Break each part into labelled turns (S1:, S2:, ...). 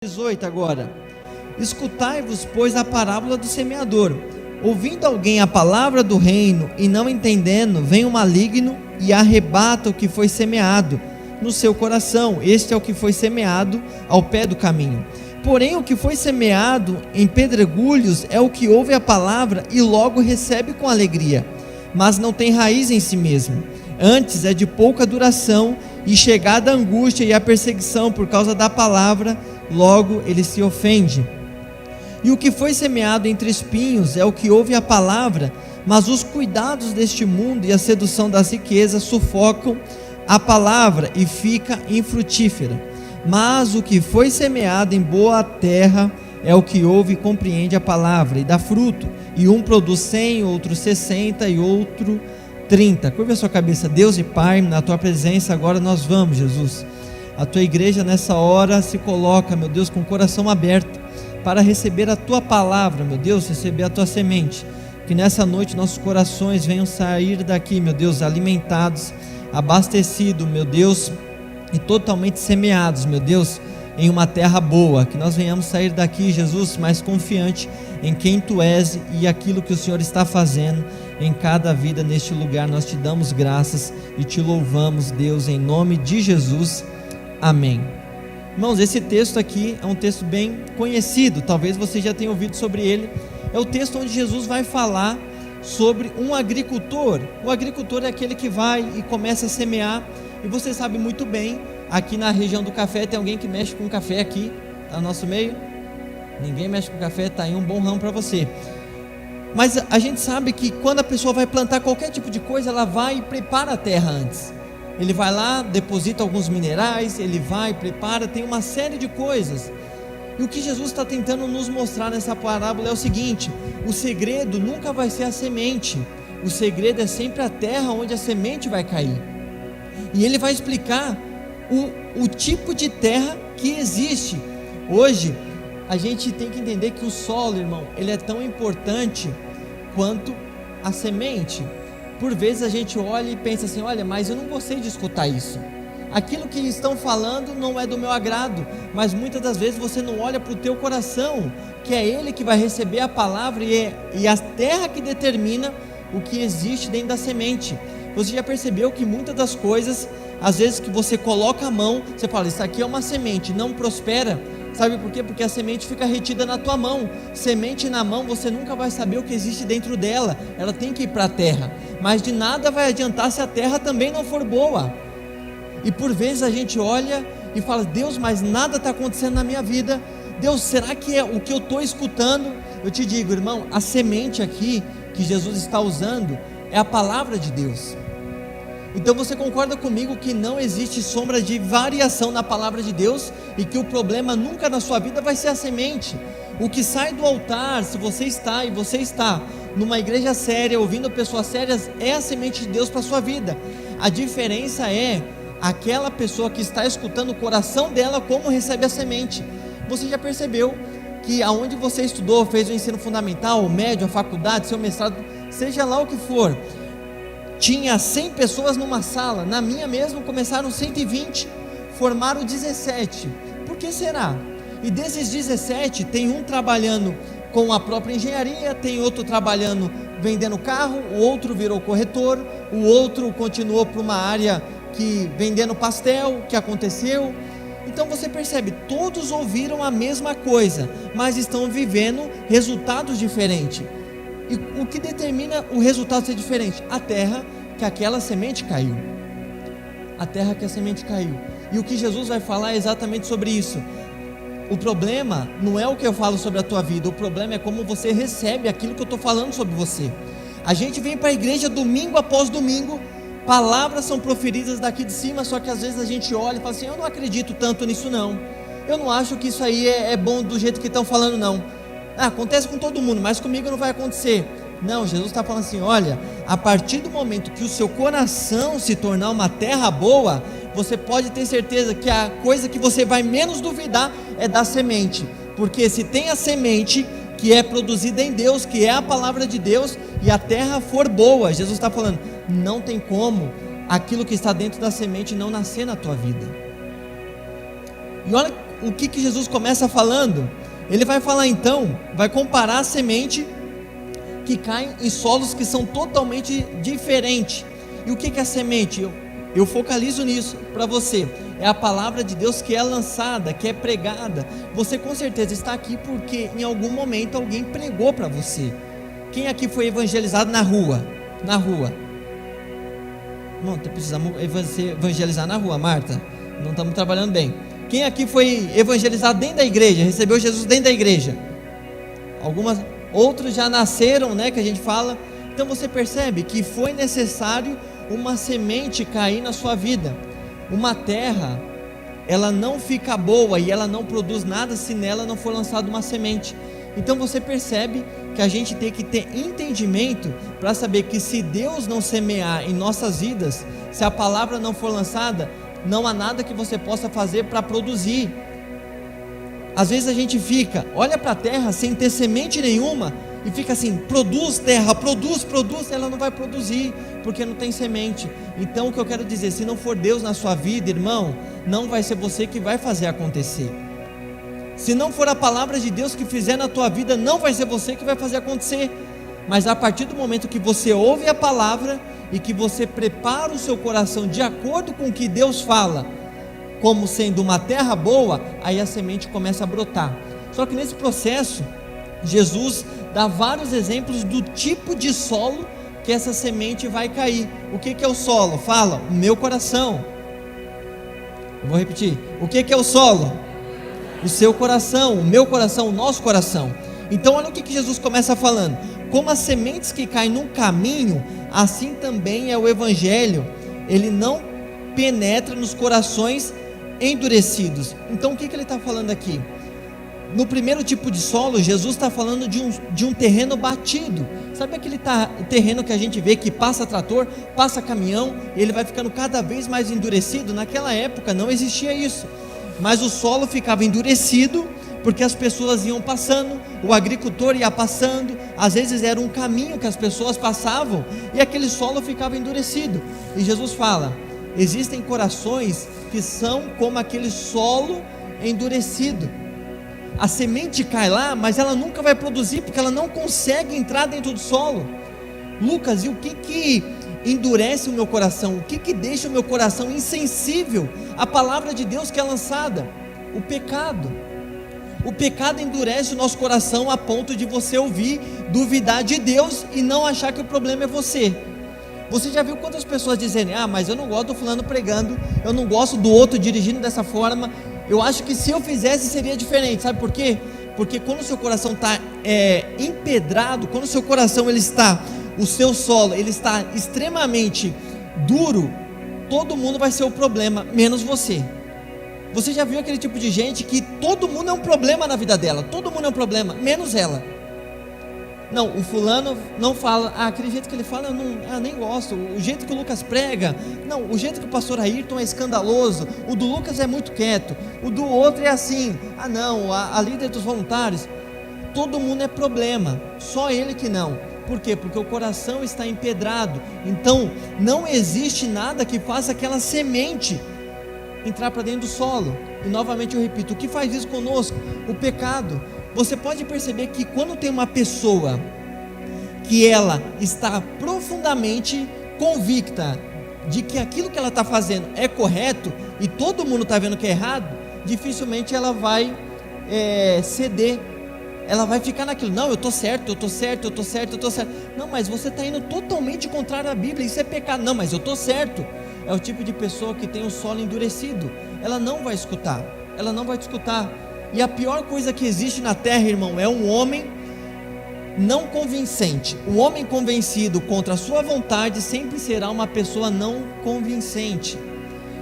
S1: 18 agora. Escutai-vos, pois, a parábola do semeador. Ouvindo alguém a palavra do reino e não entendendo, vem o maligno e arrebata o que foi semeado no seu coração. Este é o que foi semeado ao pé do caminho. Porém, o que foi semeado em pedregulhos é o que ouve a palavra e logo recebe com alegria, mas não tem raiz em si mesmo. Antes é de pouca duração, e chegada a angústia e a perseguição por causa da palavra, logo ele se ofende. E o que foi semeado entre espinhos é o que ouve a palavra, mas os cuidados deste mundo e a sedução das riquezas sufocam a palavra e fica infrutífera. Mas o que foi semeado em boa terra é o que ouve e compreende a palavra e dá fruto, e um produz 100, outro 60 e outro 30. Curva a sua cabeça. Deus e Pai, na tua presença agora nós vamos, Jesus. A tua igreja nessa hora se coloca, meu Deus, com o coração aberto para receber a tua palavra, meu Deus, receber a tua semente. Que nessa noite nossos corações venham sair daqui, meu Deus, alimentados, abastecidos, meu Deus, e totalmente semeados, meu Deus, em uma terra boa. Que nós venhamos sair daqui, Jesus, mais confiante em quem tu és e aquilo que o Senhor está fazendo em cada vida neste lugar. Nós te damos graças e te louvamos, Deus, em nome de Jesus, amém. Irmãos, esse texto aqui é um texto bem conhecido, talvez você já tenha ouvido sobre ele. É o texto onde Jesus vai falar sobre um agricultor. O agricultor é aquele que vai e começa a semear, e você sabe muito bem, aqui na região do café, tem alguém que mexe com café aqui, tá no nosso meio? Ninguém mexe com café, tá aí um bom ramo para você. Mas a gente sabe que quando a pessoa vai plantar qualquer tipo de coisa, ela vai e prepara a terra antes. Ele vai lá, deposita alguns minerais, ele vai, prepara, tem uma série de coisas. E o que Jesus está tentando nos mostrar nessa parábola é o seguinte: o segredo nunca vai ser a semente, o segredo é sempre a terra onde a semente vai cair. E ele vai explicar o tipo de terra que existe. Hoje, a gente tem que entender que o solo, irmão, ele é tão importante quanto a semente. Por vezes a gente olha e pensa assim: olha, mas eu não gostei de escutar isso. Aquilo que estão falando não é do meu agrado. Mas muitas das vezes você não olha para o teu coração, que é ele que vai receber a palavra e a terra que determina o que existe dentro da semente. Você já percebeu que muitas das coisas, às vezes que você coloca a mão, você fala: isso aqui é uma semente, não prospera. Sabe por quê? Porque a semente fica retida na tua mão. Semente na mão, você nunca vai saber o que existe dentro dela. Ela tem que ir para a terra. Mas de nada vai adiantar se a terra também não for boa. E por vezes a gente olha e fala: Deus, mas nada está acontecendo na minha vida. Deus, será que é o que eu estou escutando? Eu te digo, irmão, a semente aqui que Jesus está usando é a palavra de Deus. Então você concorda comigo que não existe sombra de variação na palavra de Deus, e que o problema nunca na sua vida vai ser a semente. O que sai do altar, se você está numa igreja séria, ouvindo pessoas sérias, é a semente de Deus para a sua vida. A diferença é aquela pessoa que está escutando o coração dela, como recebe a semente. Você já percebeu que aonde você estudou, fez o ensino fundamental, o médio, a faculdade, seu mestrado, seja lá o que for, tinha 100 pessoas numa sala. Na minha mesmo começaram 120, formaram 17. Por que será? E desses 17, tem um trabalhando com a própria engenharia, tem outro trabalhando vendendo carro, o outro virou corretor, o outro continuou para uma área que vendendo pastel, que aconteceu. Então você percebe, todos ouviram a mesma coisa, mas estão vivendo resultados diferentes. E o que determina o resultado ser diferente? A terra que aquela semente caiu. A terra que a semente caiu. E o que Jesus vai falar é exatamente sobre isso. O problema não é o que eu falo sobre a tua vida, o problema é como você recebe aquilo que eu estou falando sobre você. A gente vem para a igreja domingo após domingo, palavras são proferidas daqui de cima, só que às vezes a gente olha e fala assim: eu não acredito tanto nisso não, eu não acho que isso aí é bom do jeito que estão falando não. Acontece com todo mundo, mas comigo não vai acontecer. Não, Jesus está falando assim: olha, a partir do momento que o seu coração se tornar uma terra boa, você pode ter certeza que a coisa que você vai menos duvidar é da semente. Porque se tem a semente que é produzida em Deus, que é a palavra de Deus, e a terra for boa, Jesus está falando, não tem como aquilo que está dentro da semente não nascer na tua vida. E olha o que Jesus começa falando? Ele vai falar então, vai comparar a semente que cai em solos que são totalmente diferentes. E o que é a semente? Eu focalizo nisso para você. É a palavra de Deus que é lançada, que é pregada. Você com certeza está aqui porque em algum momento alguém pregou para você. Quem aqui foi evangelizado na rua? Na rua. Não, precisamos evangelizar na rua, Marta. Não estamos trabalhando bem. Quem aqui foi evangelizado dentro da igreja? Recebeu Jesus dentro da igreja? Outros já nasceram, né? Que a gente fala. Então você percebe que foi necessário uma semente cair na sua vida. Uma terra, ela não fica boa e ela não produz nada se nela não for lançada uma semente. Então você percebe que a gente tem que ter entendimento para saber que se Deus não semear em nossas vidas, se a palavra não for lançada, não há nada que você possa fazer para produzir. Às vezes a gente olha para a terra sem ter semente nenhuma e fica assim, produz terra, produz, ela não vai produzir, porque não tem semente. Então o que eu quero dizer, se não for Deus na sua vida, irmão, não vai ser você que vai fazer acontecer. Se não for a palavra de Deus que fizer na tua vida, não vai ser você que vai fazer acontecer. Mas a partir do momento que você ouve a palavra e que você prepara o seu coração de acordo com o que Deus fala, como sendo uma terra boa, aí a semente começa a brotar. Só que nesse processo, Jesus dá vários exemplos do tipo de solo que essa semente vai cair. O que é o solo? Fala, o meu coração. Eu vou repetir. O que é o solo? O seu coração, o meu coração, o nosso coração. Então olha o que Jesus começa falando. Como as sementes que caem num caminho, assim também é o evangelho. Ele não penetra nos corações endurecidos. Então o que ele está falando aqui? No primeiro tipo de solo, Jesus está falando de um terreno batido. Sabe aquele terreno que a gente vê que passa trator, passa caminhão, ele vai ficando cada vez mais endurecido? Naquela época não existia isso, mas o solo ficava endurecido porque as pessoas iam passando, o agricultor ia passando, às vezes era um caminho que as pessoas passavam e aquele solo ficava endurecido. E Jesus fala, existem corações que são como aquele solo endurecido. A semente cai lá, mas ela nunca vai produzir, porque ela não consegue entrar dentro do solo. Lucas, e o que endurece o meu coração? O que deixa o meu coração insensível à palavra de Deus que é lançada? O pecado. O pecado endurece o nosso coração a ponto de você ouvir, duvidar de Deus e não achar que o problema é você. Você já viu quantas pessoas dizem, mas eu não gosto do fulano pregando, eu não gosto do outro dirigindo dessa forma, eu acho que se eu fizesse seria diferente. Sabe por quê? Porque quando o seu coração está empedrado, quando o seu coração o seu solo ele está extremamente duro, todo mundo vai ser o problema, menos você. Você já viu aquele tipo de gente que todo mundo é um problema na vida dela, todo mundo é um problema, menos ela. Não, o fulano não fala, aquele jeito que ele fala, eu nem gosto. O jeito que o Lucas prega, não, o jeito que o pastor Ayrton é escandaloso. O do Lucas é muito quieto, o do outro é assim. Não, a líder dos voluntários. Todo mundo é problema, só ele que não. Por quê? Porque o coração está empedrado. Então não existe nada que faça aquela semente entrar para dentro do solo. E novamente eu repito, o que faz isso conosco? O pecado. Você pode perceber que quando tem uma pessoa que ela está profundamente convicta de que aquilo que ela está fazendo é correto e todo mundo está vendo que é errado, dificilmente ela vai ceder. Ela vai ficar naquilo, não, eu estou certo. Não, mas você está indo totalmente contrário à Bíblia, isso é pecado. Não, mas eu estou certo. É o tipo de pessoa que tem o solo endurecido. Ela não vai escutar. E a pior coisa que existe na terra, irmão, é um homem não convincente. O homem convencido contra a sua vontade sempre será uma pessoa não convincente.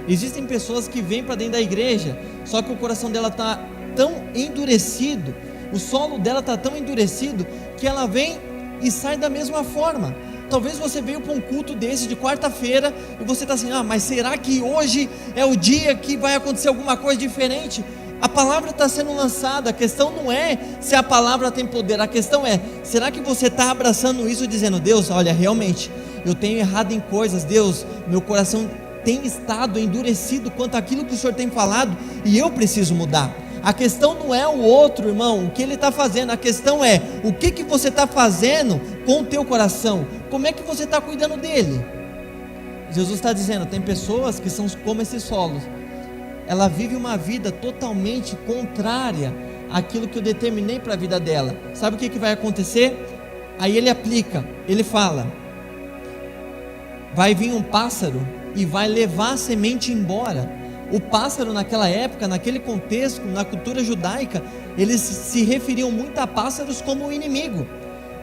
S1: Existem pessoas que vêm para dentro da igreja, só que o coração dela está tão endurecido, o solo dela está tão endurecido, que ela vem e sai da mesma forma. Talvez você veio para um culto desse de quarta-feira e você está assim, mas será que hoje é o dia que vai acontecer alguma coisa diferente? A palavra está sendo lançada, a questão não é se a palavra tem poder, a questão é, será que você está abraçando isso dizendo, Deus, olha, realmente, eu tenho errado em coisas, Deus, meu coração tem estado endurecido quanto àquilo que o Senhor tem falado, e eu preciso mudar. A questão não é o outro, irmão, o que ele está fazendo. A questão é o que você está fazendo com o teu coração. Como é que você está cuidando dele? Jesus está dizendo, tem pessoas que são como esses solos. Ela vive uma vida totalmente contrária àquilo que eu determinei para a vida dela. Sabe o que vai acontecer? Aí ele aplica, ele fala, vai vir um pássaro e vai levar a semente embora. O pássaro naquela época, naquele contexto, na cultura judaica, eles se referiam muito a pássaros como o inimigo.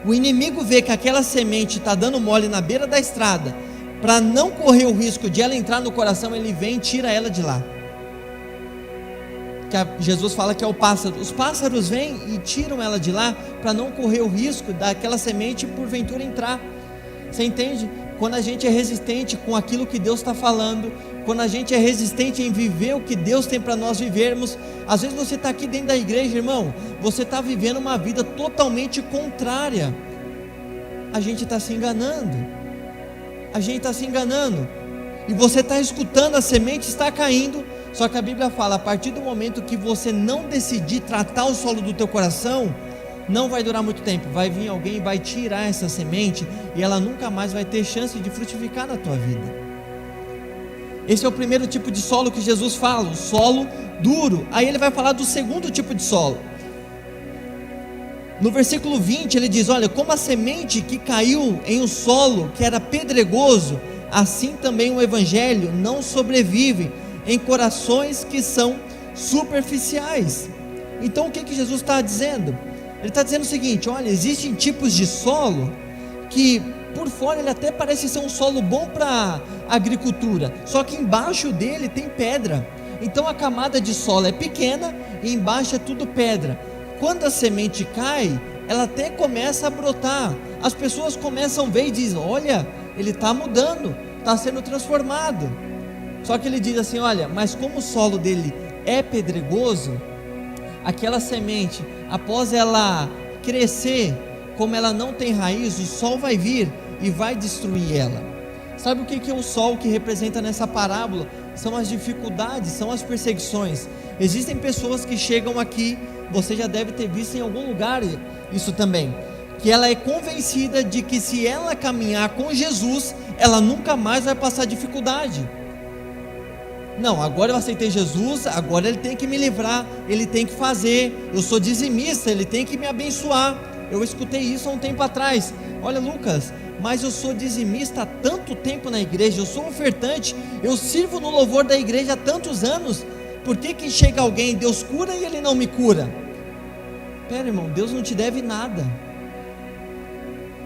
S1: O inimigo vê que aquela semente está dando mole na beira da estrada, para não correr o risco de ela entrar no coração, ele vem e tira ela de lá. Jesus fala que é o pássaro. Os pássaros vêm e tiram ela de lá, para não correr o risco daquela semente porventura entrar. Você entende? Quando a gente é resistente com aquilo que Deus está falando, quando a gente é resistente em viver o que Deus tem para nós vivermos, às vezes você está aqui dentro da igreja, irmão, você está vivendo uma vida totalmente contrária. A gente está se enganando. E você está escutando, a semente está caindo. Só que a Bíblia fala, a partir do momento que você não decidir tratar o solo do teu coração, não vai durar muito tempo, vai vir alguém e vai tirar essa semente, e ela nunca mais vai ter chance de frutificar na tua vida. Esse é o primeiro tipo de solo que Jesus fala, o solo duro. Aí ele vai falar do segundo tipo de solo. No versículo 20 ele diz, olha, como a semente que caiu em um solo que era pedregoso, assim também o evangelho não sobrevive em corações que são superficiais. Então o que Jesus está dizendo? Ele está dizendo o seguinte, olha, existem tipos de solo que por fora ele até parece ser um solo bom para agricultura, só que embaixo dele tem pedra. Então a camada de solo é pequena e embaixo é tudo pedra. Quando a semente cai, ela até começa a brotar, as pessoas começam a ver e dizem, olha, ele está mudando, está sendo transformado. Só que ele diz assim, olha, mas como o solo dele é pedregoso, aquela semente, após ela crescer, como ela não tem raiz, o sol vai vir e vai destruir ela. Sabe o que é o sol que representa nessa parábola? São as dificuldades, são as perseguições. Existem pessoas que chegam aqui, você já deve ter visto em algum lugar isso também, que ela é convencida de que se ela caminhar com Jesus, ela nunca mais vai passar dificuldade. Não, agora eu aceitei Jesus, agora ele tem que me livrar, ele tem que fazer, eu sou dizimista, ele tem que me abençoar. Eu escutei isso há um tempo atrás. Olha, Lucas, mas eu sou dizimista há tanto tempo na igreja, eu sou ofertante, eu sirvo no louvor da igreja há tantos anos, por que chega alguém, Deus cura e ele não me cura? Pera, irmão, Deus não te deve nada.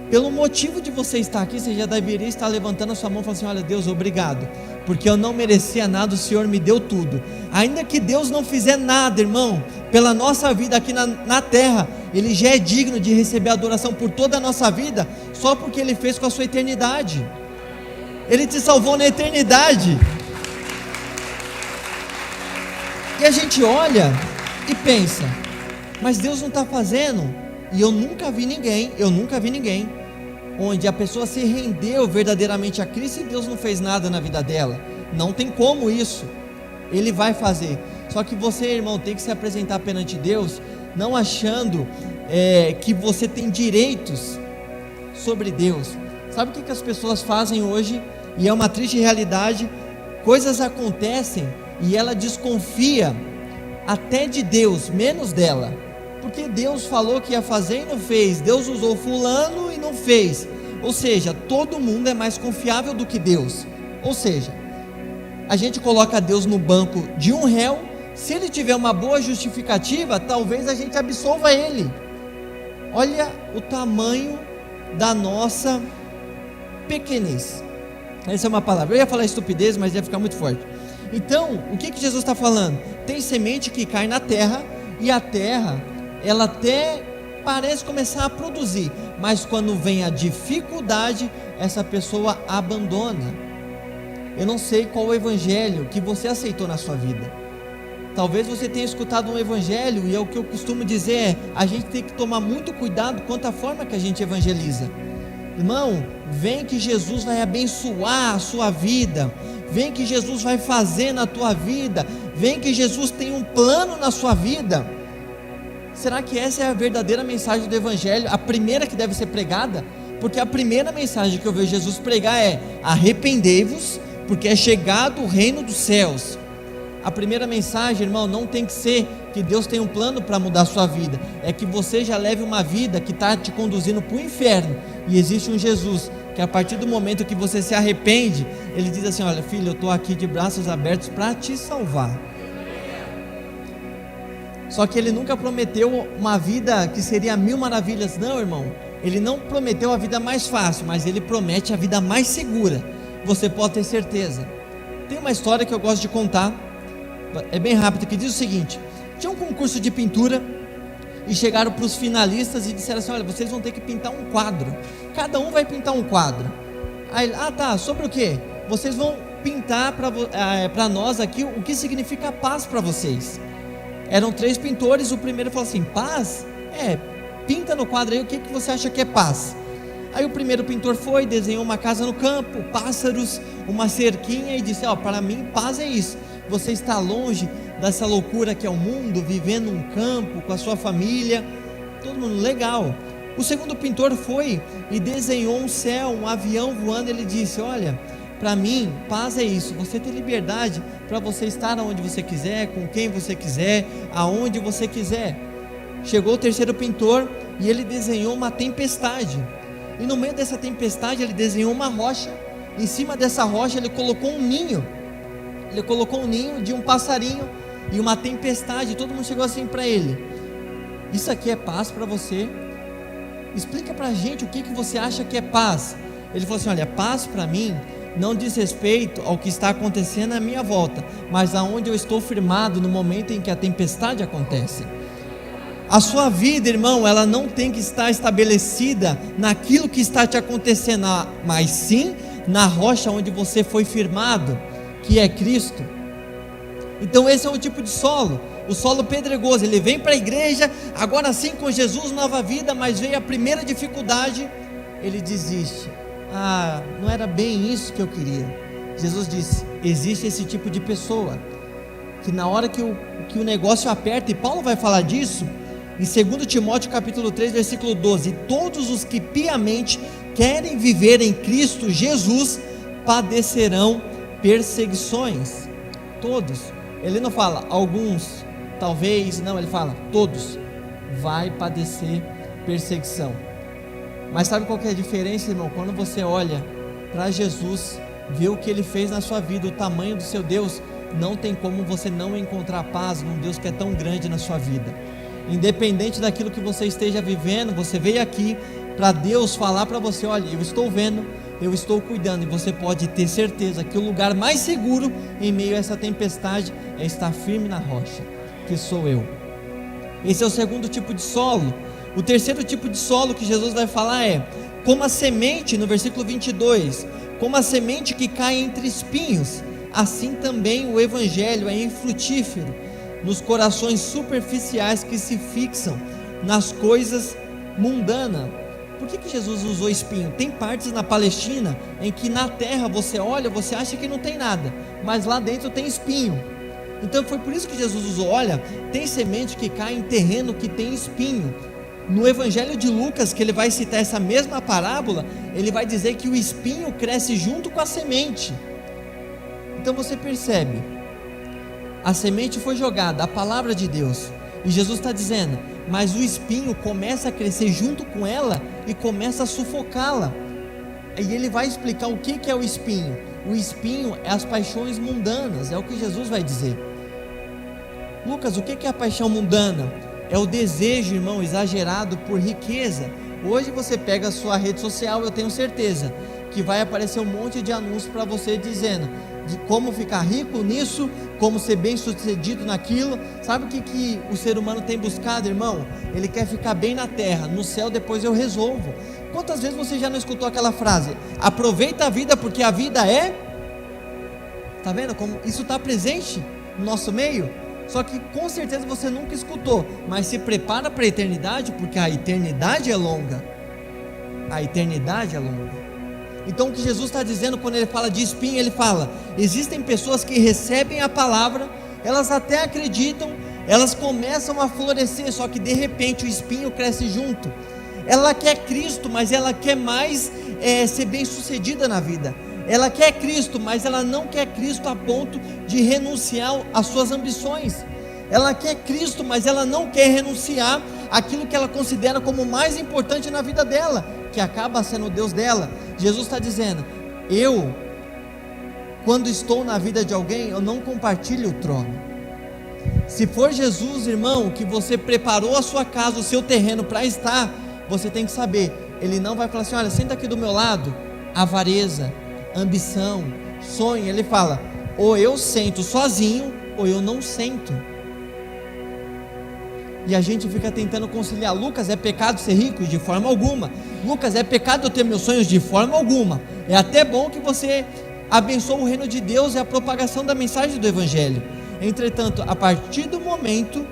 S1: Pelo motivo de você estar aqui, você já deveria estar levantando a sua mão e falando assim, olha Deus, obrigado, porque eu não merecia nada, o Senhor me deu tudo. Ainda que Deus não fizer nada, irmão, pela nossa vida aqui na terra, Ele já é digno de receber adoração por toda a nossa vida, só porque Ele fez com a sua eternidade. Ele te salvou na eternidade. E a gente olha e pensa, mas Deus não está fazendo. E eu nunca vi ninguém, onde a pessoa se rendeu verdadeiramente a Cristo e Deus não fez nada na vida dela. Não tem como isso. Ele vai fazer. Só que você, irmão, tem que se apresentar perante Deus, não achando que você tem direitos sobre Deus. Sabe o que as pessoas fazem hoje? E é uma triste realidade. Coisas acontecem e ela desconfia até de Deus, menos dela. Porque Deus falou que ia fazer e não fez. Deus usou fulano e não fez. Ou seja, todo mundo é mais confiável do que Deus. Ou seja, a gente coloca Deus no banco de um réu. Se ele tiver uma boa justificativa, talvez a gente absolva ele. Olha o tamanho da nossa pequenez. Essa é uma palavra. Eu ia falar estupidez, mas ia ficar muito forte. Então, o que Jesus está falando? Tem semente que cai na terra, e a terra, ela até parece começar a produzir, mas quando vem a dificuldade, essa pessoa abandona. Eu não sei qual o evangelho que você aceitou na sua vida. Talvez você tenha escutado um evangelho, e é o que eu costumo dizer, a gente tem que tomar muito cuidado quanto à forma que a gente evangeliza. Irmão, vem que Jesus vai abençoar a sua vida, vem que Jesus vai fazer na tua vida, veem que Jesus tem um plano na sua vida, será que essa é a verdadeira mensagem do Evangelho? A primeira que deve ser pregada? Porque a primeira mensagem que eu vejo Jesus pregar é: arrependei-vos, porque é chegado o reino dos céus. A primeira mensagem, irmão, não tem que ser que Deus tem um plano para mudar a sua vida, é que você já leve uma vida que está te conduzindo para o inferno, e existe um Jesus, que a partir do momento que você se arrepende, Ele diz assim: olha filho, eu estou aqui de braços abertos para te salvar. Só que Ele nunca prometeu uma vida que seria 1000 maravilhas, não, irmão. Ele não prometeu a vida mais fácil, mas Ele promete a vida mais segura, você pode ter certeza. Tem uma história que eu gosto de contar, é bem rápido, que diz o seguinte: tinha um concurso de pintura, e chegaram para os finalistas e disseram assim: olha, vocês vão ter que pintar um quadro, cada um vai pintar um quadro. Aí, tá, sobre o que? Vocês vão pintar para nós aqui o que significa paz para vocês. Eram 3 pintores, o primeiro falou assim: paz? Pinta no quadro aí o que você acha que é paz. Aí o primeiro pintor foi, desenhou uma casa no campo, pássaros, uma cerquinha, e disse: para mim paz é isso, você está longe dessa loucura que é o mundo, vivendo um campo com a sua família, todo mundo legal. O segundo pintor foi e desenhou um céu, um avião voando. Ele disse: olha, para mim paz é isso, você ter liberdade para você estar onde você quiser, com quem você quiser, aonde você quiser. Chegou o terceiro pintor e ele desenhou uma tempestade, e no meio dessa tempestade ele desenhou uma rocha. Em cima dessa rocha ele colocou um ninho, de um passarinho e uma tempestade. Todo mundo chegou assim para ele: isso aqui é paz para você? Explica para a gente o que você acha que é paz. Ele falou assim: olha, paz para mim não diz respeito ao que está acontecendo à minha volta, mas aonde eu estou firmado no momento em que a tempestade acontece. A sua vida, irmão, ela não tem que estar estabelecida naquilo que está te acontecendo, mas sim na rocha onde você foi firmado, que é Cristo. Então esse é um tipo de solo, o solo pedregoso. Ele vem para a igreja, agora sim com Jesus, nova vida, mas veio a primeira dificuldade, ele desiste. Não era bem isso que eu queria. Jesus disse: existe esse tipo de pessoa, que na hora que o negócio aperta, e Paulo vai falar disso, em 2 Timóteo capítulo 3, versículo 12: todos os que piamente querem viver em Cristo Jesus, padecerão perseguições. Todos. Ele não fala alguns, talvez, não, ele fala todos vai padecer perseguição. Mas sabe qual que é a diferença, irmão? Quando você olha para Jesus, vê o que Ele fez na sua vida, o tamanho do seu Deus, não tem como você não encontrar paz num Deus que é tão grande na sua vida. Independente daquilo que você esteja vivendo, você veio aqui para Deus falar para você: olha, eu estou vendo, eu estou cuidando. E você pode ter certeza que o lugar mais seguro em meio a essa tempestade é estar firme na rocha, que sou eu. Esse é o segundo tipo de solo. O terceiro tipo de solo que Jesus vai falar é como a semente, no versículo 22, como a semente que cai entre espinhos, assim também o Evangelho é infrutífero nos corações superficiais que se fixam nas coisas mundanas. Por que Jesus usou espinho? Tem partes na Palestina em que na terra você olha, você acha que não tem nada, mas lá dentro tem espinho. Então foi por isso que Jesus usou: olha, tem semente que cai em terreno que tem espinho. No Evangelho de Lucas, que ele vai citar essa mesma parábola, ele vai dizer que o espinho cresce junto com a semente. Então você percebe, a semente foi jogada, a palavra de Deus, e Jesus está dizendo, mas o espinho começa a crescer junto com ela e começa a sufocá-la. E ele vai explicar o que é o espinho. O espinho é as paixões mundanas, é o que Jesus vai dizer. Lucas, o que é a paixão mundana? É o desejo, irmão, exagerado por riqueza. Hoje você pega a sua rede social, eu tenho certeza que vai aparecer um monte de anúncios para você dizendo de como ficar rico nisso, como ser bem sucedido naquilo. Sabe o que o ser humano tem buscado, irmão? Ele quer ficar bem na terra, no céu depois eu resolvo. Quantas vezes você já não escutou aquela frase: aproveita a vida porque a vida é... Está vendo como isso está presente no nosso meio? Só que com certeza você nunca escutou, mas se prepara para a eternidade, porque a eternidade é longa. A eternidade é longa. Então o que Jesus está dizendo quando ele fala de espinho, ele fala: existem pessoas que recebem a palavra, elas até acreditam, elas começam a florescer, só que de repente o espinho cresce junto. Ela quer Cristo, mas ela quer mais ser bem sucedida na vida. Ela quer Cristo, mas ela não quer Cristo a ponto de renunciar às suas ambições. Ela quer Cristo, mas ela não quer renunciar àquilo que ela considera como mais importante na vida dela, que acaba sendo o Deus dela. Jesus está dizendo: quando estou na vida de alguém, eu não compartilho o trono. Se for Jesus, irmão, que você preparou a sua casa, o seu terreno para estar, você tem que saber, Ele não vai falar assim: olha, senta aqui do meu lado. Avareza, ambição, sonho. Ele fala: ou eu sento sozinho, ou eu não sento. E a gente fica tentando conciliar. Lucas, é pecado ser rico? De forma alguma. Lucas, é pecado eu ter meus sonhos? De forma alguma. É até bom que você abençoe o reino de Deus e a propagação da mensagem do Evangelho. Entretanto, a partir do momento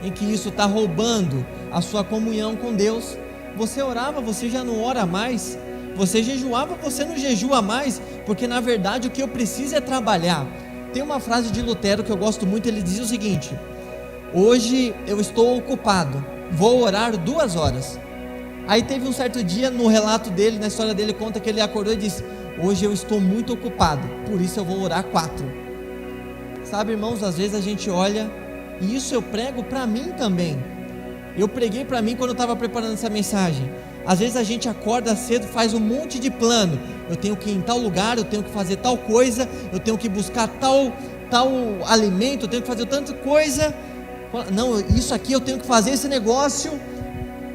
S1: em que isso está roubando a sua comunhão com Deus, você orava, você já não ora mais. Você jejuava, você não jejua mais. Porque na verdade o que eu preciso é trabalhar. Tem uma frase de Lutero que eu gosto muito. Ele dizia o seguinte: hoje eu estou ocupado, vou orar 2 horas. Aí teve um certo dia, no relato dele, na história dele, conta que ele acordou e disse: hoje eu estou muito ocupado, por isso eu vou orar 4. Sabe, irmãos, às vezes a gente olha, e isso eu prego para mim também. Eu preguei para mim quando eu estava preparando essa mensagem. Às vezes a gente acorda cedo, faz um monte de plano. Eu tenho que ir em tal lugar, eu tenho que fazer tal coisa, eu tenho que buscar tal alimento, eu tenho que fazer tanta coisa. Não, isso aqui eu tenho que fazer, esse negócio.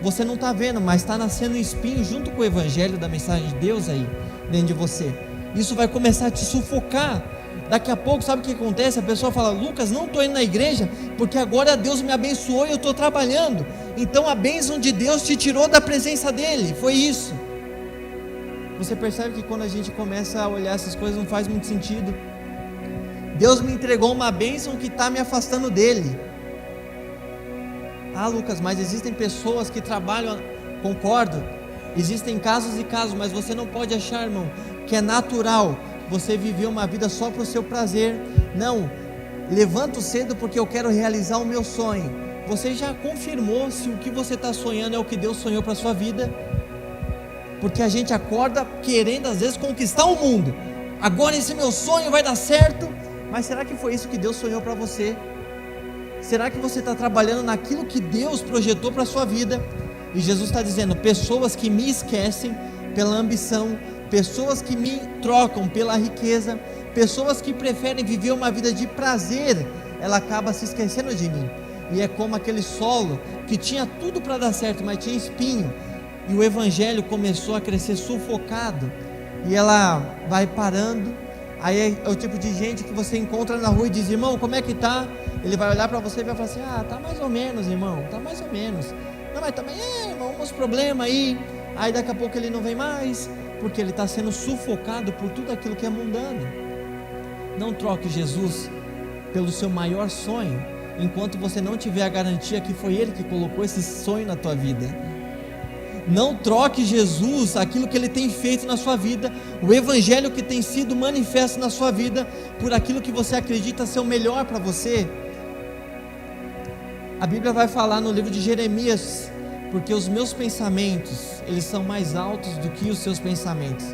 S1: Você não está vendo, mas está nascendo um espinho junto com o Evangelho da mensagem de Deus aí dentro de você. Isso vai começar a te sufocar. Daqui a pouco, sabe o que acontece? A pessoa fala: Lucas, não estou indo na igreja porque agora Deus me abençoou e eu estou trabalhando. Então a bênção de Deus te tirou da presença dele. Foi isso. Você percebe que quando a gente começa a olhar essas coisas, não faz muito sentido. Deus me entregou uma bênção que está me afastando dele. Ah, Lucas, mas existem pessoas que trabalham. Concordo, existem casos e casos, mas você não pode achar, irmão, que é natural você viver uma vida só para o seu prazer. Não, levanto cedo porque eu quero realizar o meu sonho. Você já confirmou se o que você está sonhando é o que Deus sonhou para a sua vida? Porque a gente acorda querendo às vezes conquistar o mundo. Agora esse meu sonho vai dar certo. Mas será que foi isso que Deus sonhou para você? Será que você está trabalhando naquilo que Deus projetou para a sua vida? E Jesus está dizendo: pessoas que me esquecem pela ambição, pessoas que me trocam pela riqueza, pessoas que preferem viver uma vida de prazer, ela acaba se esquecendo de mim. E é como aquele solo que tinha tudo para dar certo, mas tinha espinho, e o Evangelho começou a crescer sufocado, e ela vai parando. Aí é o tipo de gente que você encontra na rua e diz: irmão, como é que tá? Ele vai olhar para você e vai falar assim: ah, tá mais ou menos, irmão, tá mais ou menos. Não, mas também irmão, uns problemas aí. Aí daqui a pouco ele não vem mais, porque ele está sendo sufocado por tudo aquilo que é mundano. Não troque Jesus pelo seu maior sonho, enquanto você não tiver a garantia que foi Ele que colocou esse sonho na tua vida. Não troque Jesus, aquilo que Ele tem feito na sua vida, o Evangelho que tem sido manifesto na sua vida, por aquilo que você acredita ser o melhor para você. A Bíblia vai falar no livro de Jeremias: porque os meus pensamentos, eles são mais altos do que os seus pensamentos.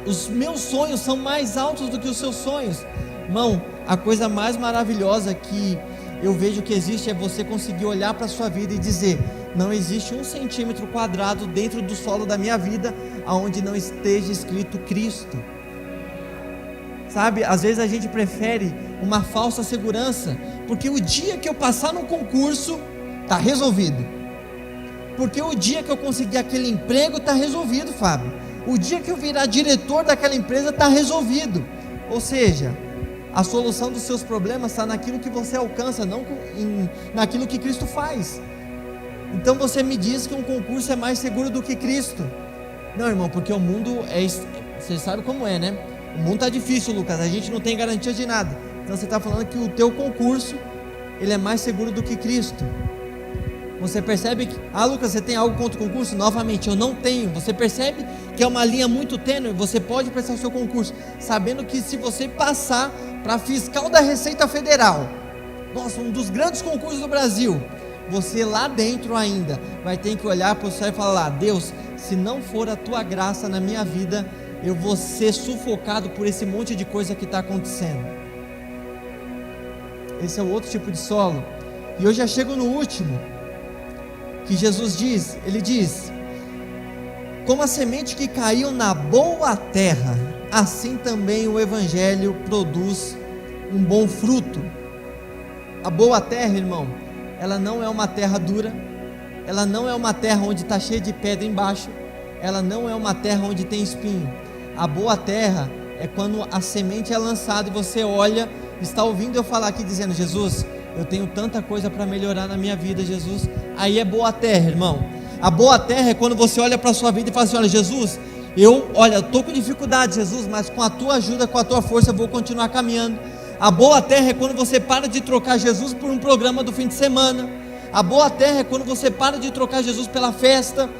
S1: Os meus sonhos são mais altos do que os seus sonhos. Irmão, a coisa mais maravilhosa que eu vejo que existe é você conseguir olhar para a sua vida e dizer: não existe 1 centímetro quadrado dentro do solo da minha vida aonde não esteja escrito Cristo. Sabe, às vezes a gente prefere uma falsa segurança, porque o dia que eu passar no concurso, está resolvido. Porque o dia que eu conseguir aquele emprego, está resolvido, Fábio. O dia que eu virar diretor daquela empresa, está resolvido. Ou seja, a solução dos seus problemas está naquilo que você alcança, não naquilo que Cristo faz. Então você me diz que um concurso é mais seguro do que Cristo. Não, irmão, porque o mundo você sabe como é, né? O mundo está difícil, Lucas, a gente não tem garantia de nada. Então você está falando que o teu concurso, ele é mais seguro do que Cristo. Você percebe que, Lucas, você tem algo contra o concurso? Novamente, eu não tenho. Você percebe que é uma linha muito tênue. Você pode prestar o seu concurso, sabendo que se você passar, para fiscal da Receita Federal, nossa, um dos grandes concursos do Brasil, você lá dentro ainda vai ter que olhar para o céu e falar: Deus, se não for a tua graça na minha vida, eu vou ser sufocado por esse monte de coisa que está acontecendo. Esse é o outro tipo de solo. E eu já chego no último, que Jesus diz, ele diz: como a semente que caiu na boa terra, assim também o Evangelho produz um bom fruto. A boa terra, irmão, ela não é uma terra dura, ela não é uma terra onde está cheia de pedra embaixo, ela não é uma terra onde tem espinho. A boa terra é quando a semente é lançada e você olha, está ouvindo eu falar aqui dizendo: Jesus, eu tenho tanta coisa para melhorar na minha vida, Jesus. Aí é boa terra, irmão. A boa terra é quando você olha para a sua vida e fala assim: olha, Jesus, eu estou com dificuldade, Jesus, mas com a tua ajuda, com a tua força eu vou continuar caminhando. A boa terra é quando você para de trocar Jesus por um programa do fim de semana. A boa terra é quando você para de trocar Jesus pela festa.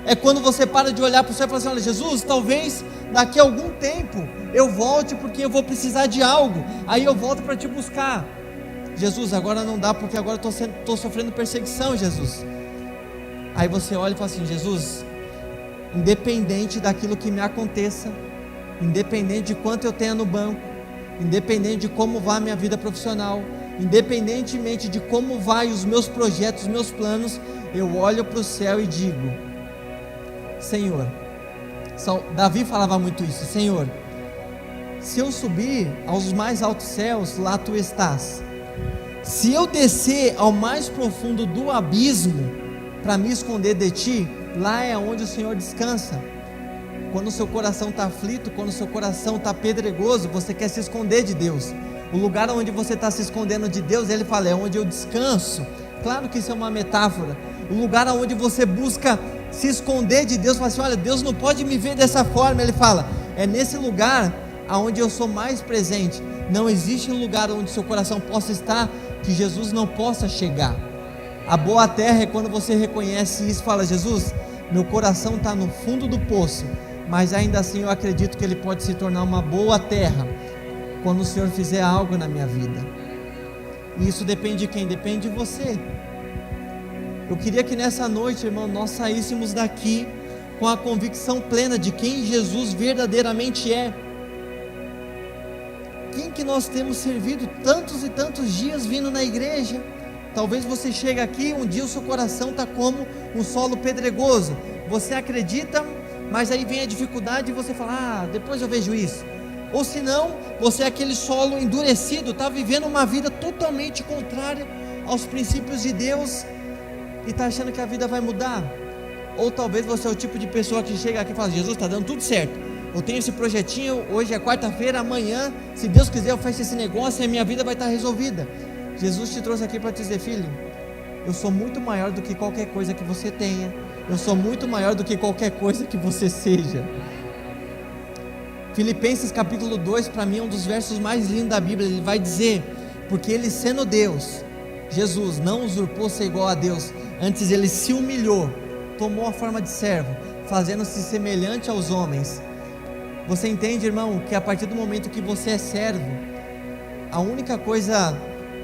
S1: É quando você para de olhar para o céu e fala assim: olha, Jesus, talvez daqui a algum tempo eu volte porque eu vou precisar de algo, aí eu volto para te buscar. Jesus, agora não dá porque agora estou sofrendo perseguição, Jesus. Aí você olha e fala assim: Jesus, independente daquilo que me aconteça, independente de quanto eu tenha no banco, independente de como vai a minha vida profissional, independentemente de como vai os meus projetos, os meus planos, eu olho para o céu e digo: Senhor, Davi falava muito isso: Senhor, se eu subir aos mais altos céus, lá tu estás. Se eu descer ao mais profundo do abismo para me esconder de ti, lá é onde o Senhor descansa. Quando o seu coração está aflito, quando o seu coração está pedregoso, você quer se esconder de Deus. O lugar onde você está se escondendo de Deus, ele fala: é onde eu descanso. Claro que isso é uma metáfora. O lugar onde você busca se esconder de Deus, fala assim: olha, Deus não pode me ver dessa forma. Ele fala: é nesse lugar aonde eu sou mais presente. Não existe um lugar onde seu coração possa estar que Jesus não possa chegar. A boa terra é quando você reconhece isso e fala: Jesus, meu coração está no fundo do poço, mas ainda assim eu acredito que ele pode se tornar uma boa terra quando o Senhor fizer algo na minha vida. E isso depende de quem? Depende de você. Eu queria que nessa noite, irmão, nós saíssemos daqui com a convicção plena de quem Jesus verdadeiramente é. Quem que nós temos servido tantos e tantos dias vindo na igreja. Talvez você chegue aqui, um dia o seu coração está como um solo pedregoso. Você acredita, mas aí vem a dificuldade e você fala: depois eu vejo isso. Ou se não, você é aquele solo endurecido, está vivendo uma vida totalmente contrária aos princípios de Deus e está achando que a vida vai mudar. Ou talvez você é o tipo de pessoa que chega aqui e fala: Jesus, está dando tudo certo, eu tenho esse projetinho, hoje é quarta-feira, amanhã, se Deus quiser eu fecho esse negócio e a minha vida vai estar resolvida. Jesus te trouxe aqui para te dizer: filho, eu sou muito maior do que qualquer coisa que você tenha, eu sou muito maior do que qualquer coisa que você seja. Filipenses capítulo 2, para mim é um dos versos mais lindos da Bíblia. Ele vai dizer: porque ele, sendo Deus, Jesus não usurpou ser igual a Deus, antes ele se humilhou, tomou a forma de servo, fazendo-se semelhante aos homens. Você entende, irmão, que a partir do momento que você é servo, a única coisa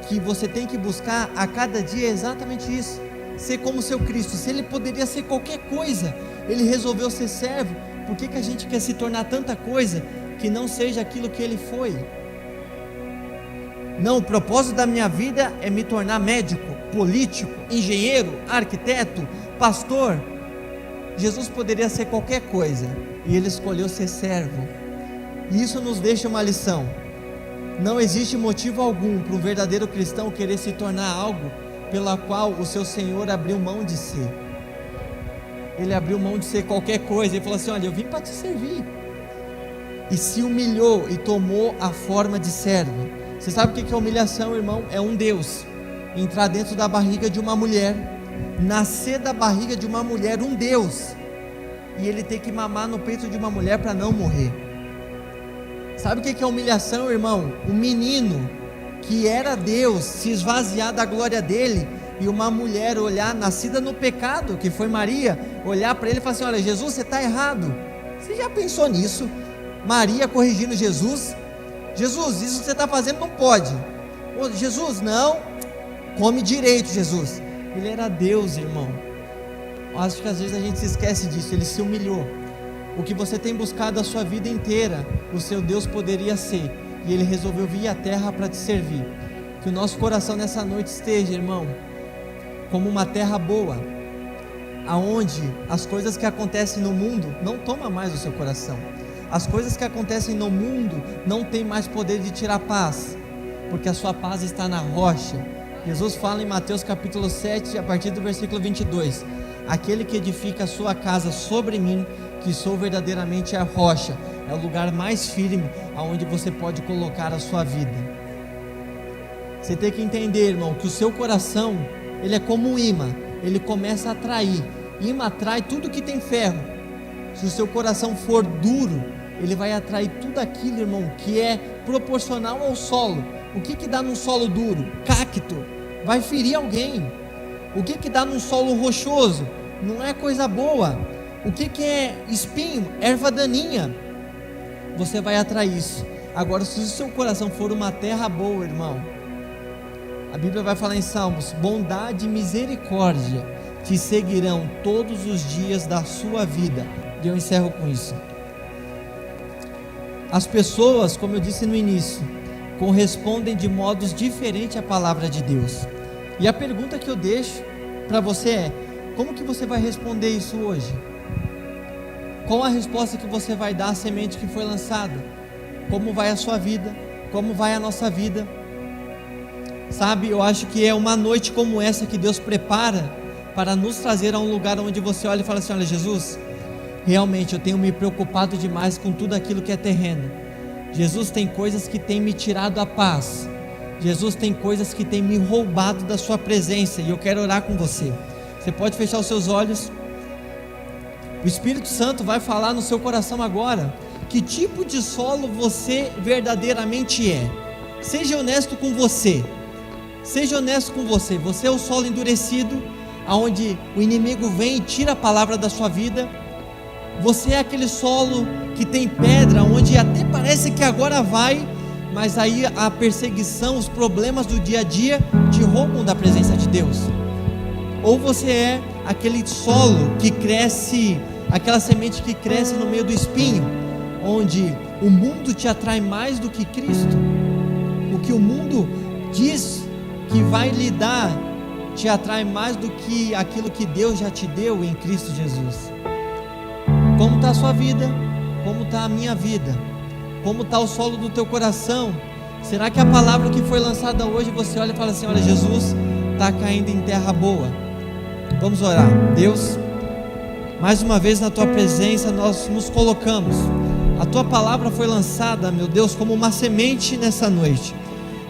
S1: que você tem que buscar a cada dia é exatamente isso: ser como seu Cristo. Se ele poderia ser qualquer coisa, ele resolveu ser servo. Por que a gente quer se tornar tanta coisa que não seja aquilo que ele foi? Não, o propósito da minha vida é me tornar médico, político, engenheiro, arquiteto, pastor. Jesus poderia ser qualquer coisa e ele escolheu ser servo. E isso nos deixa uma lição: não existe motivo algum para um verdadeiro cristão querer se tornar algo pela qual o seu Senhor abriu mão de ser. Ele abriu mão de ser qualquer coisa. Ele falou assim: olha, eu vim para te servir. E se humilhou e tomou a forma de servo. Você sabe o que é humilhação, irmão? É um Deus entrar dentro da barriga de uma mulher, nascer da barriga de uma mulher, um Deus, e ele ter que mamar no peito de uma mulher para não morrer. Sabe o que é humilhação, irmão? Um menino que era Deus se esvaziar da glória dele, e uma mulher olhar, nascida no pecado, que foi Maria, olhar para ele e falar assim: olha, Jesus, você está errado. Você já pensou nisso? Maria corrigindo Jesus. Jesus, isso que você está fazendo não pode. Ô, Jesus, não, come direito, Jesus. Ele era Deus, irmão. Eu acho que às vezes a gente se esquece disso. Ele se humilhou. O que você tem buscado a sua vida inteira, o seu Deus poderia ser, e Ele resolveu vir à terra para te servir. Que o nosso coração nessa noite esteja, irmão, como uma terra boa, aonde as coisas que acontecem no mundo não tomam mais o seu coração. As coisas que acontecem no mundo não tem mais poder de tirar paz, porque a sua paz está na rocha. Jesus fala em Mateus capítulo 7, a partir do versículo 22: aquele que edifica a sua casa sobre mim, que sou verdadeiramente a rocha, é o lugar mais firme aonde você pode colocar a sua vida. Você tem que entender, irmão, que o seu coração, ele é como um imã, ele começa a atrair. Imã atrai tudo que tem ferro. Se o seu coração for duro, ele vai atrair tudo aquilo, irmão, que é proporcional ao solo. O que dá num solo duro? Cacto, vai ferir alguém. O que dá num solo rochoso? Não é coisa boa. O que é espinho? Erva daninha. Você vai atrair isso. Agora, se o seu coração for uma terra boa, irmão, a Bíblia vai falar em Salmos: bondade e misericórdia te seguirão todos os dias da sua vida. E eu encerro com isso. As pessoas, como eu disse no início, correspondem de modos diferentes à palavra de Deus. E a pergunta que eu deixo para você é: como que você vai responder isso hoje? Qual a resposta que você vai dar à semente que foi lançada? Como vai a sua vida? Como vai a nossa vida? Sabe, eu acho que é uma noite como essa que Deus prepara para nos trazer a um lugar onde você olha e fala assim: olha, Jesus, realmente eu tenho me preocupado demais com tudo aquilo que é terreno. Jesus, tem coisas que tem me tirado a paz. Jesus, tem coisas que tem me roubado da sua presença, e eu quero orar com você. Você pode fechar os seus olhos. O Espírito Santo vai falar no seu coração agora que tipo de solo você verdadeiramente é. Seja honesto com você. Seja honesto com você. Você é o solo endurecido, aonde o inimigo vem e tira a palavra da sua vida. Você é aquele solo que tem pedra, onde até parece que agora vai, mas aí a perseguição, os problemas do dia a dia te roubam da presença de Deus. Ou você é aquele solo que cresce, aquela semente que cresce no meio do espinho, onde o mundo te atrai mais do que Cristo. O que o mundo diz que vai lhe dar te atrai mais do que aquilo que Deus já te deu em Cristo Jesus. Como está a sua vida? Como está a minha vida? Como está o solo do teu coração? Será que a palavra que foi lançada hoje, você olha e fala assim: olha, Jesus, está caindo em terra boa? Vamos orar. Deus, mais uma vez na tua presença nós nos colocamos. A tua palavra foi lançada, meu Deus, como uma semente nessa noite.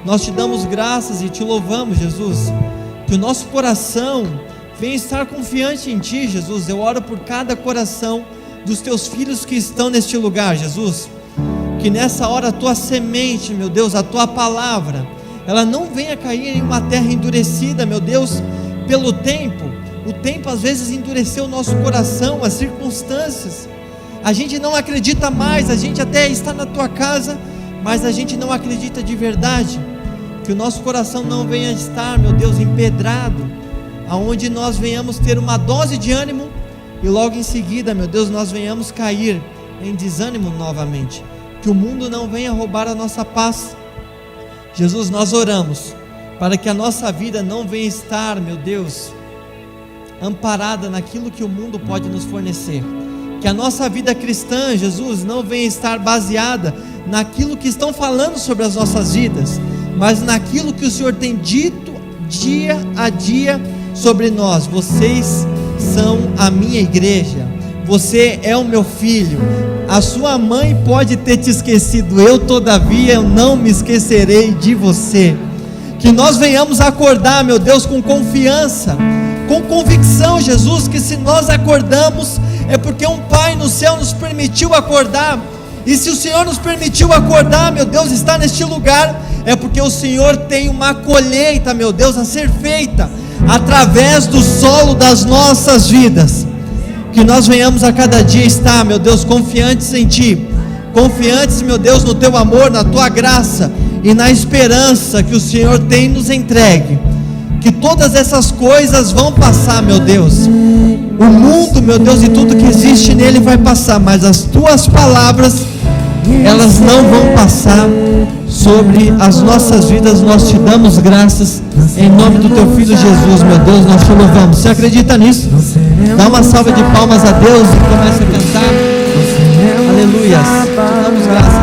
S1: Nós te damos graças e te louvamos, Jesus, que o nosso coração venha estar confiante em ti, Jesus. Eu oro por cada coração dos teus filhos que estão neste lugar, Jesus, que nessa hora a tua semente, meu Deus, a tua palavra, ela não venha cair em uma terra endurecida, meu Deus, pelo tempo. O tempo às vezes endureceu o nosso coração, as circunstâncias, a gente não acredita mais, a gente até está na tua casa, mas a gente não acredita de verdade. Que o nosso coração não venha estar, meu Deus, empedrado, aonde nós venhamos ter uma dose de ânimo e logo em seguida, meu Deus, nós venhamos cair em desânimo novamente. Que o mundo não venha roubar a nossa paz. Jesus, nós oramos para que a nossa vida não venha estar, meu Deus, amparada naquilo que o mundo pode nos fornecer. Que a nossa vida cristã, Jesus, não venha estar baseada naquilo que estão falando sobre as nossas vidas, mas naquilo que o Senhor tem dito dia a dia sobre nós. Vocês são a minha igreja, você é o meu filho. A sua mãe pode ter te esquecido, eu todavia eu não me esquecerei de você. Que nós venhamos acordar, meu Deus, com confiança, com convicção, Jesus, que se nós acordamos é porque um Pai no céu nos permitiu acordar. E se o Senhor nos permitiu acordar, meu Deus, está neste lugar, é porque o Senhor tem uma colheita, meu Deus, a ser feita através do solo das nossas vidas. Que nós venhamos a cada dia estar, meu Deus, confiantes em Ti, confiantes, meu Deus, no teu amor, na tua graça e na esperança que o Senhor tem nos entregue, que todas essas coisas vão passar, meu Deus. O mundo, meu Deus, e tudo que existe nele vai passar, mas as tuas palavras, elas não vão passar sobre as nossas vidas. Nós te damos graças em nome do teu Filho Jesus, meu Deus, nós te louvamos. Você acredita nisso? Dá uma salva de palmas a Deus e começa a cantar. Aleluia. Te damos graças.